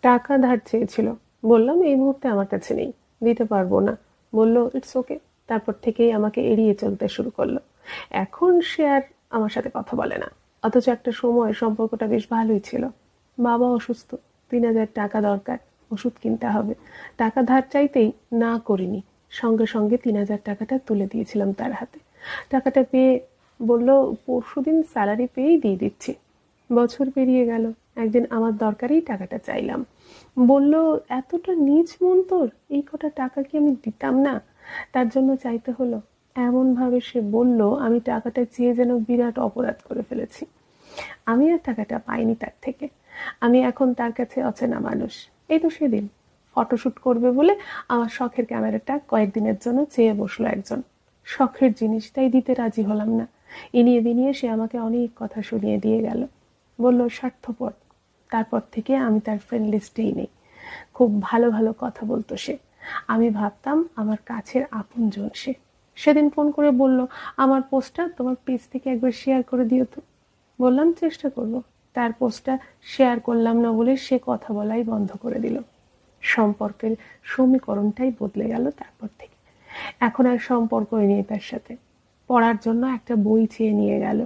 টাকা ধার চেয়েছিল। বললাম, এই মুহূর্তে আমার কাছে নেই, দিতে পারবো না। বলল, ইটস ওকে। তারপর থেকেই আমাকে এড়িয়ে চলতে শুরু করলো। এখন সে আর আমার সাথে কথা বলে না। অথচ একটা সময় সম্পর্কটা বেশ ভালোই ছিল। বাবা অসুস্থ, ৩,০০০ টাকা দরকার, ওষুধ কিনতে হবে। টাকা ধার চাইতেই না করিনি, সঙ্গে সঙ্গে ৩,০০০ টাকাটা তুলে দিয়েছিলাম তার হাতে। টাকাটা পেয়ে বলল, পরশুদিন স্যালারি পেয়েই দিয়ে দিচ্ছি। বছর পেরিয়ে গেল। একদিন আমার দরকারেই টাকাটা চাইলাম। বলল, এতটা নীচ মন তোর, এই কটা টাকা কি আমি দিতাম না? তার জন্য চাইতে হলো? এমন ভাবে সে বলল, আমি টাকাটা চেয়ে যেন বিরাট অপরাধ করে ফেলেছি। আমি আর টাকাটা পাইনি তার থেকে। আমি এখন তার কাছে অচেনা মানুষ। এই তো সেদিন ফটোশুট করবে বলে আমার শখের ক্যামেরাটা কয়েকদিনের জন্য চেয়ে বসলো একজন। শখের জিনিস, তাই দিতে রাজি হলাম না। ইনিয়ে বিনিয়ে সে আমাকে অনেক কথা শুনিয়ে দিয়ে গেল। বলল, স্বার্থপর। তারপর থেকে আমি তার ফ্রেন্ড লিস্টেই নেই। খুব ভালো ভালো কথা বলতো সে। আমি ভাবতাম আমার কাছের আপনজন সে। সেদিন ফোন করে বলল, আমার পোস্টটা তোমার পেজ থেকে একবার শেয়ার করে দিও তো। বললাম, চেষ্টা করব। তার পোস্টটা শেয়ার করলাম না বলে সে কথা বলাই বন্ধ করে দিল। সম্পর্কের সমীকরণটাই বদলে গেল তারপর থেকে। এখন আর সম্পর্কই নেই তার সাথে। পড়ার জন্য একটা বই চেয়ে নিয়ে গেল।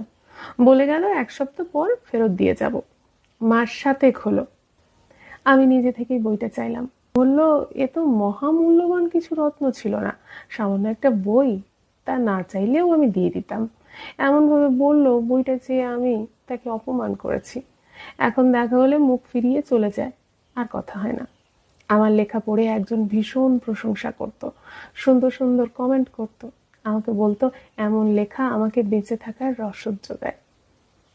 বলে গেল ১ সপ্তাহ পর ফেরত দিয়ে যাব। মাস ৭ হলো। আমি নিজে থেকেই বইটা চাইলাম। বলল, এ তো মহামূল্যবান কিছু রত্ন ছিল না, সামান্য একটা বই। তা না চাইলেও আমি দিয়ে দিতাম। এমনভাবে বলল, বইটা চেয়ে আমি তাকে অপমান করেছি। এখন দেখা হলে মুখ ফিরিয়ে চলে যায়, আর কথা হয় না। আমার লেখা পড়ে একজন ভীষণ প্রশংসা করত, সুন্দর সুন্দর কমেন্ট করত। আমাকে বলতো, এমন লেখা আমাকে বেঁচে থাকার রসদ যোগায়।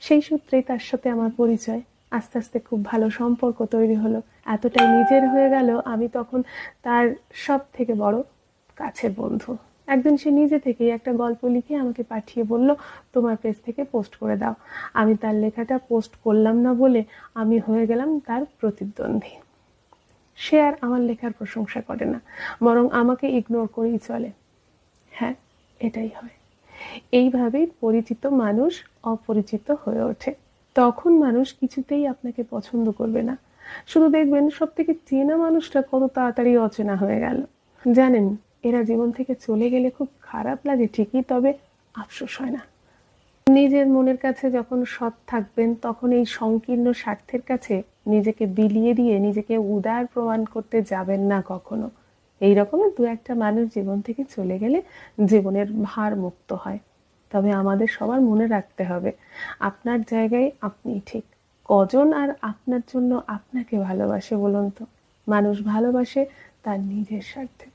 সেই সূত্রেই তার সাথে আমার পরিচয়। আস্তে আস্তে খুব ভালো সম্পর্ক তৈরি হলো। এতটাই নিজের হয়ে গেল, আমি তখন তার সব থেকে বড় কাছের বন্ধু। একদিন সে নিজে থেকেই একটা গল্প লিখে আমাকে পাঠিয়ে বলল, তোমার পেজ থেকে পোস্ট করে দাও। আমি তার লেখাটা পোস্ট করলাম না বলে আমি হয়ে গেলাম তার প্রতিদ্বন্দ্বী। সে আর আমার লেখার প্রশংসা করে না, বরং আমাকে ইগনোর করেই চলে। হ্যাঁ, এটাই হয়। এইভাবেই পরিচিত মানুষ অপরিচিত হয়ে ওঠে। তখন মানুষ কিছুতেই আপনাকে পছন্দ করবে না। শুধু দেখবেন সবথেকে চেনা মানুষটা কত তাড়াতাড়ি অচেনা হয়ে গেল। জানেন, এরা জীবন থেকে চলে গেলে খুব খারাপ লাগে ঠিকই, তবে আফসোস হয় না। নিজের মনের কাছে যখন সৎ থাকবেন, তখন এই সংকীর্ণ স্বার্থের কাছে নিজেকে বিলিয়ে দিয়ে নিজেকে উদার প্রমাণ করতে যাবেন না কখনো। এই রকমের দু একটা মানুষ জীবন থেকে চলে গেলে জীবনের ভার মুক্ত হয়। তবে আমাদের সবার মনে রাখতে হবে, আপনার জায়গায় আপনিই ঠিক। কজন আর আপনার জন্য আপনাকে ভালোবাসে বলুন তো? মানুষ ভালোবাসে তার নিজের স্বার্থে।